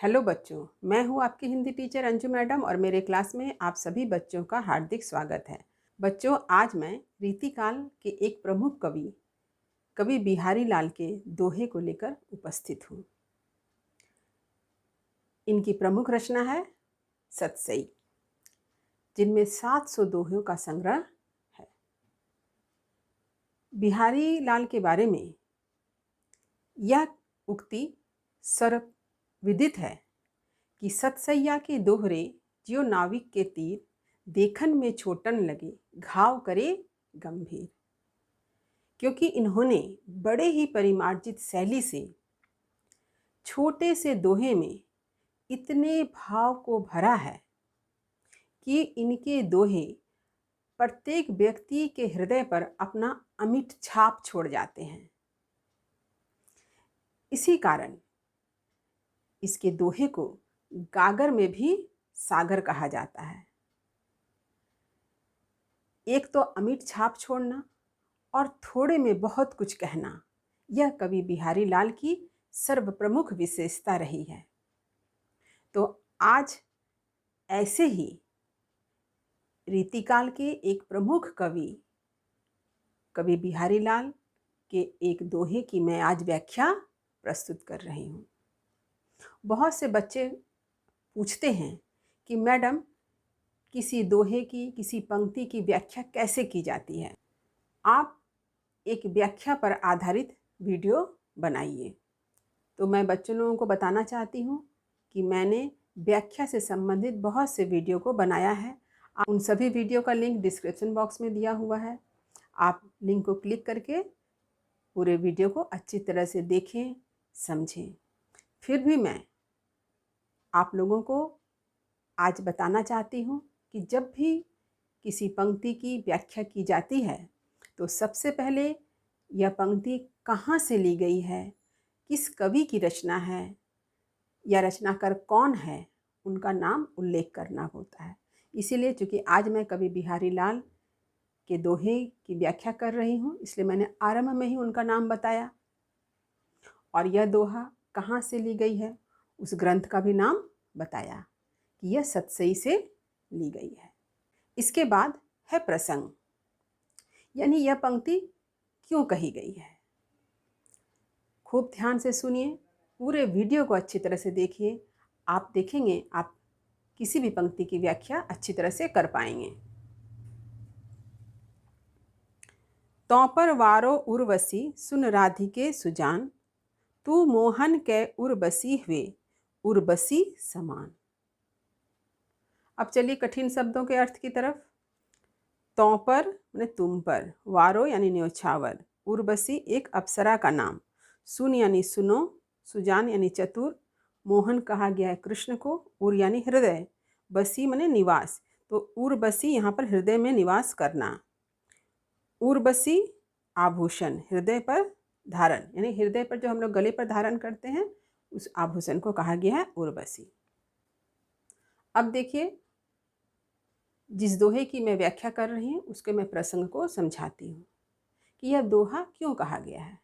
Hello बच्चों, मैं हूँ आपकी हिंदी टीचर अंजू मैडम और मेरे क्लास में आप सभी बच्चों का हार्दिक स्वागत है। बच्चों, आज मैं रीतिकाल के एक प्रमुख कवि कवि बिहारी लाल के दोहे को लेकर उपस्थित हूँ। इनकी प्रमुख रचना है सतसई, जिनमें 700 दोहों का संग्रह है। बिहारी लाल के बारे में यह उक्ति सर्वविदित है कि सतसैया के दोहरे ज्यों नाविक के तीर, देखन में छोटन लगे घाव करे गंभीर। क्योंकि इन्होंने बड़े ही परिमार्जित शैली से छोटे से दोहे में इतने भाव को भरा है कि इनके दोहे प्रत्येक व्यक्ति के हृदय पर अपना अमिट छाप छोड़ जाते हैं। इसी कारण इसके दोहे को गागर में भी सागर कहा जाता है। एक तो अमिट छाप छोड़ना और थोड़े में बहुत कुछ कहना, यह कवि बिहारी लाल की सर्वप्रमुख विशेषता रही है। तो आज ऐसे ही रीतिकाल के एक प्रमुख कवि बिहारी लाल के एक दोहे की मैं आज व्याख्या प्रस्तुत कर रही हूँ। बहुत से बच्चे पूछते हैं कि मैडम, किसी दोहे की, किसी पंक्ति की व्याख्या कैसे की जाती है? आप एक व्याख्या पर आधारित वीडियो बनाइए। तो मैं बच्चों लोगों को बताना चाहती हूँ कि मैंने व्याख्या से संबंधित बहुत से वीडियो को बनाया है। उन सभी वीडियो का लिंक डिस्क्रिप्शन बॉक्स में दिया हुआ है। आप लिंक को क्लिक करके पूरे वीडियो को अच्छी तरह से देखें, समझें। फिर भी मैं आप लोगों को आज बताना चाहती हूँ कि जब भी किसी पंक्ति की व्याख्या की जाती है तो सबसे पहले यह पंक्ति कहाँ से ली गई है, किस कवि की रचना है या रचनाकार कौन है, उनका नाम उल्लेख करना होता है। इसीलिए चूँकि आज मैं कवि बिहारी लाल के दोहे की व्याख्या कर रही हूँ, इसलिए मैंने आरंभ में ही उनका नाम बताया और यह दोहा कहाँ से ली गई है उस ग्रंथ का भी नाम बताया कि यह सतसई से ली गई है। इसके बाद है प्रसंग, यानी यह पंक्ति क्यों कही गई है। खूब ध्यान से सुनिए, पूरे वीडियो को अच्छी तरह से देखिए। आप देखेंगे आप किसी भी पंक्ति की व्याख्या अच्छी तरह से कर पाएंगे। तौ पर वारो उर्वशी सुन राधिके सुजान, तू मोहन कै उर्वशी हुए उर्वशी समान। अब चलिए कठिन शब्दों के अर्थ की तरफ। तौ पर माने तुम पर, वारो यानी न्योछावर, उर्वशी एक अप्सरा का नाम, सुन यानी सुनो, सुजान यानी चतुर, मोहन कहा गया है कृष्ण को, उर यानी हृदय, बसी माने निवास। तो उर्वशी यहाँ पर हृदय में निवास करना। उर्वशी आभूषण, हृदय पर धारण, यानी हृदय पर जो हम लोग गले पर धारण करते हैं उस आभूषण को कहा गया है उर्वशी। अब देखिए, जिस दोहे की मैं व्याख्या कर रही हूँ उसके मैं प्रसंग को समझाती हूँ कि यह दोहा क्यों कहा गया है।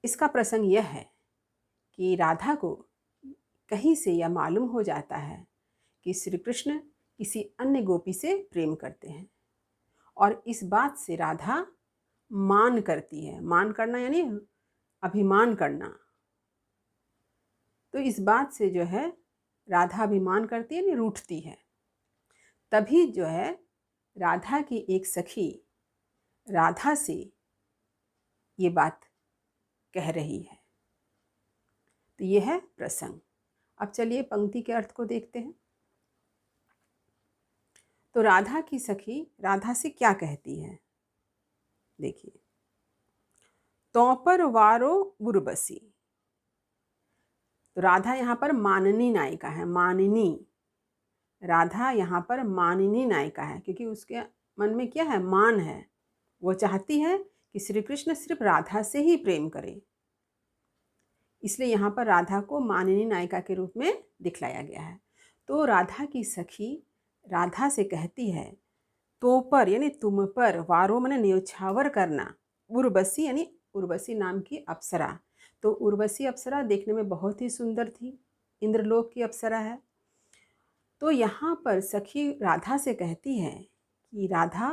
इसका प्रसंग यह है कि राधा को कहीं से यह मालूम हो जाता है कि श्री कृष्ण किसी अन्य गोपी से प्रेम करते हैं और इस बात से राधा मान करती है। मान करना यानी अभिमान करना। तो इस बात से जो है राधा अभिमान करती है, यानी रूठती है। तभी जो है राधा की एक सखी राधा से ये बात कह रही है। तो ये है प्रसंग। अब चलिए पंक्ति के अर्थ को देखते हैं। तो राधा की सखी राधा से क्या कहती है, देखिए। तौ पर वारो उर्वशी, तो राधा यहाँ पर माननी नायिका है। माननी, राधा यहाँ पर माननी नायिका है क्योंकि उसके मन में क्या है, मान है। वो चाहती है कि श्री कृष्ण सिर्फ राधा से ही प्रेम करे, इसलिए यहाँ पर राधा को माननी नायिका के रूप में दिखलाया गया है। तो राधा की सखी राधा से कहती है, तो पर यानी तुम पर, वारो माने न्योछावर करना, उर्वशी यानी उर्वशी नाम की अप्सरा। तो उर्वशी अप्सरा देखने में बहुत ही सुंदर थी, इंद्रलोक की अप्सरा है। तो यहाँ पर सखी राधा से कहती है कि राधा,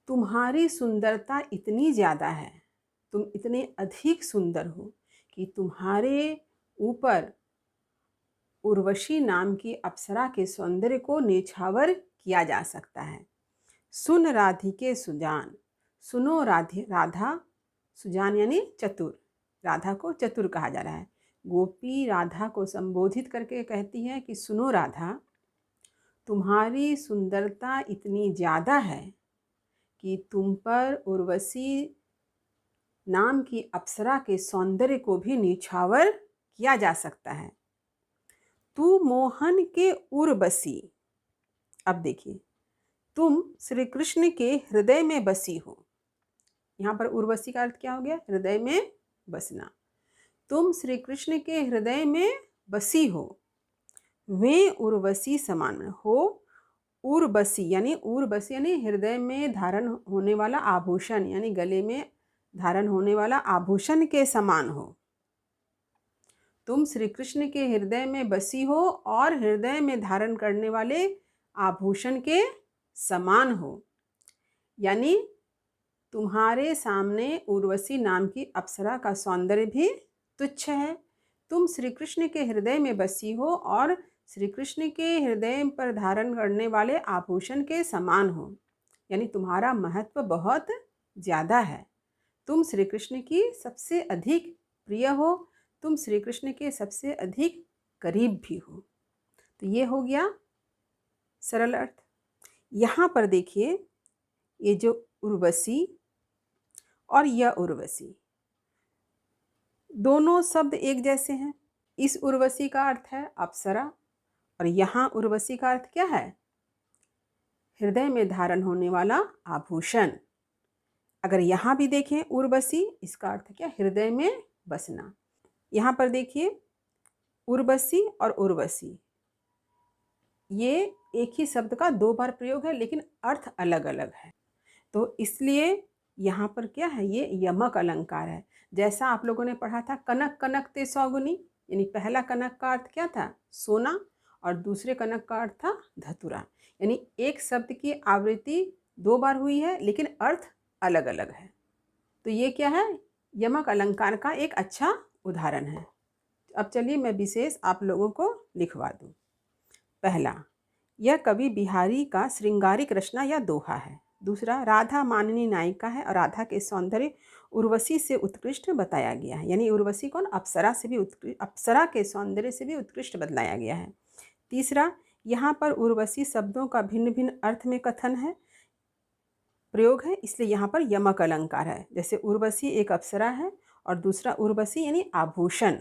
तुम्हारी सुंदरता इतनी ज़्यादा है, तुम इतने अधिक सुंदर हो कि तुम्हारे ऊपर उर्वशी नाम की अप्सरा के सौंदर्य को न्यौछावर किया जा सकता है। सुन राधिके सुजान, सुनो राधा, सुजान यानी चतुर, राधा को चतुर कहा जा रहा है। गोपी राधा को संबोधित करके कहती है कि सुनो राधा, तुम्हारी सुंदरता इतनी ज़्यादा है कि तुम पर उर्वशी नाम की अप्सरा के सौंदर्य को भी न्यौछावर किया जा सकता है। तू मोहन के उर्वशी, अब देखिए, तुम श्री कृष्ण के हृदय में बसी हो। यहाँ पर उर्वशी का अर्थ क्या हो गया? हृदय में बसना। तुम श्री कृष्ण के हृदय में बसी हो। वे उर्वशी समान हो। उर्वशी यानी हृदय में धारण होने वाला आभूषण, यानी गले में धारण होने वाला आभूषण के समान हो। तुम श्री कृष्ण के हृदय में बसी हो और हृदय में धारण करने वाले आभूषण के समान हो। यानी तुम्हारे सामने उर्वशी नाम की अप्सरा का सौंदर्य भी तुच्छ है। तुम श्री कृष्ण के हृदय में बसी हो और श्री कृष्ण के हृदय पर धारण करने वाले आभूषण के समान हो। यानी तुम्हारा महत्व बहुत ज़्यादा है। तुम श्री कृष्ण की सबसे अधिक प्रिय हो, तुम श्री कृष्ण के सबसे अधिक करीब भी हो। तो ये हो गया सरल अर्थ। यहाँ पर देखिए, ये जो उर्वशी और यह उर्वशी, दोनों शब्द एक जैसे हैं। इस उर्वशी का अर्थ है अप्सरा और यहाँ उर्वशी का अर्थ क्या है? हृदय में धारण होने वाला आभूषण। अगर यहाँ भी देखें उर्वशी, इसका अर्थ क्या? हृदय में बसना। यहाँ पर देखिए उर्वशी और उर्वशी, ये एक ही शब्द का दो बार प्रयोग है लेकिन अर्थ अलग अलग है। तो इसलिए यहाँ पर क्या है? ये यमक अलंकार है। जैसा आप लोगों ने पढ़ा था कनक कनक ते सौगुनी, यानी पहला कनक का अर्थ क्या था? सोना, और दूसरे कनक का अर्थ था धतुरा। यानी एक शब्द की आवृत्ति दो बार हुई है लेकिन अर्थ अलग अलग है। तो ये क्या है? यमक अलंकार का एक अच्छा उदाहरण है। अब चलिए मैं विशेष आप लोगों को लिखवा दूँ। पहला, यह कवि बिहारी का श्रृंगारिक रचना या दोहा है। दूसरा, राधा माननीय नायिका है और राधा के सौंदर्य उर्वशी से उत्कृष्ट बताया गया है। यानी उर्वशी कौन? अप्सरा से भी उत्कृष्ट, अप्सरा के सौंदर्य से भी उत्कृष्ट बतलाया गया है। तीसरा, यहाँ पर उर्वशी शब्दों का भिन्न भिन्न अर्थ में कथन है, प्रयोग है, इसलिए यहाँ पर यमक अलंकार है। जैसे उर्वशी एक अप्सरा है और दूसरा उर्वशी यानी आभूषण।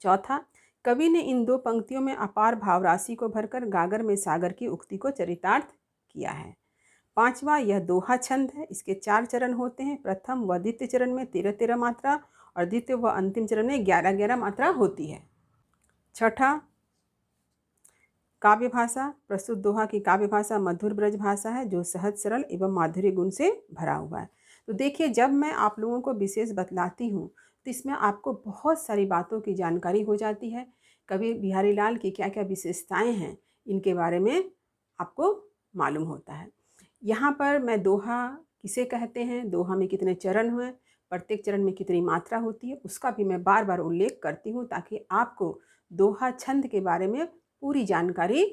चौथा, कवि ने इन दो पंक्तियों में अपार भावराशि को भरकर गागर में सागर की उक्ति को चरितार्थ किया है। पांचवा, यह दोहा छंद है। इसके 4 चरण होते हैं। प्रथम व द्वितीय चरण में 13-13 मात्रा और द्वितीय व अंतिम चरण में 11-11 मात्रा होती है। छठा, काव्य भाषा। प्रस्तुत दोहा की काव्य भाषा मधुर ब्रज भाषा है जो सहज सरल एवं माधुर्य गुण से भरा हुआ है। तो देखिए, जब मैं आप लोगों को विशेष बतलाती हूँ तो इसमें आपको बहुत सारी बातों की जानकारी हो जाती है। कवि बिहारी लाल की क्या क्या विशेषताएं हैं, इनके बारे में आपको मालूम होता है। यहाँ पर मैं दोहा किसे कहते हैं, दोहा में कितने चरण हुए, प्रत्येक चरण में कितनी मात्रा होती है, उसका भी मैं बार बार उल्लेख करती हूँ ताकि आपको दोहा छंद के बारे में पूरी जानकारी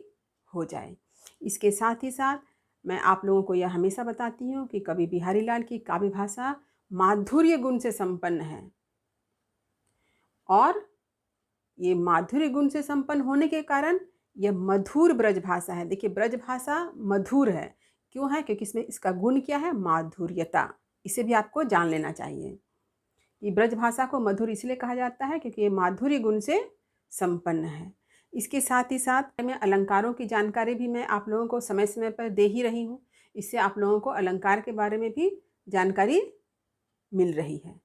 हो जाए। इसके साथ ही साथ मैं आप लोगों को यह हमेशा बताती हूँ कि कवि बिहारी लाल की काव्य भाषा माधुर्य गुण से संपन्न है और ये माधुर्य गुण से संपन्न होने के कारण यह मधुर ब्रज भाषा है। देखिए, ब्रज भाषा मधुर है, क्यों है? क्योंकि इसमें इसका गुण क्या है? माधुर्यता। इसे भी आपको जान लेना चाहिए। ये ब्रज भाषा को मधुर इसलिए कहा जाता है क्योंकि ये माधुर्य गुण से संपन्न है। इसके साथ ही साथ मैं अलंकारों की जानकारी भी मैं आप लोगों को समय समय पर दे ही रही हूँ। इससे आप लोगों को अलंकार के बारे में भी जानकारी मिल रही है।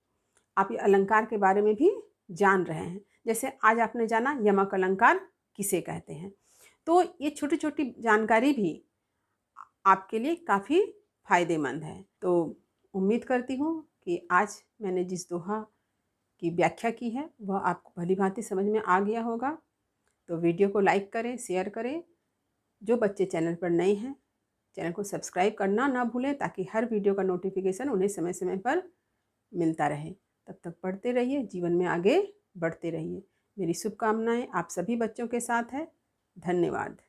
आप ये अलंकार के बारे में भी जान रहे हैं। जैसे आज आपने जाना यमक अलंकार किसे कहते हैं। तो ये छोटी छोटी जानकारी भी आपके लिए काफ़ी फायदेमंद है। तो उम्मीद करती हूँ कि आज मैंने जिस दोहा की व्याख्या की है वह आपको भली-भांति समझ में आ गया होगा। तो वीडियो को लाइक करें, शेयर करें। जो बच्चे चैनल पर नए हैं, चैनल को सब्सक्राइब करना ना भूलें ताकि हर वीडियो का नोटिफिकेशन उन्हें समय-समय पर मिलता रहे। तब तक पढ़ते रहिए, जीवन में आगे बढ़ते रहिए। मेरी शुभकामनाएँ आप सभी बच्चों के साथ है। धन्यवाद।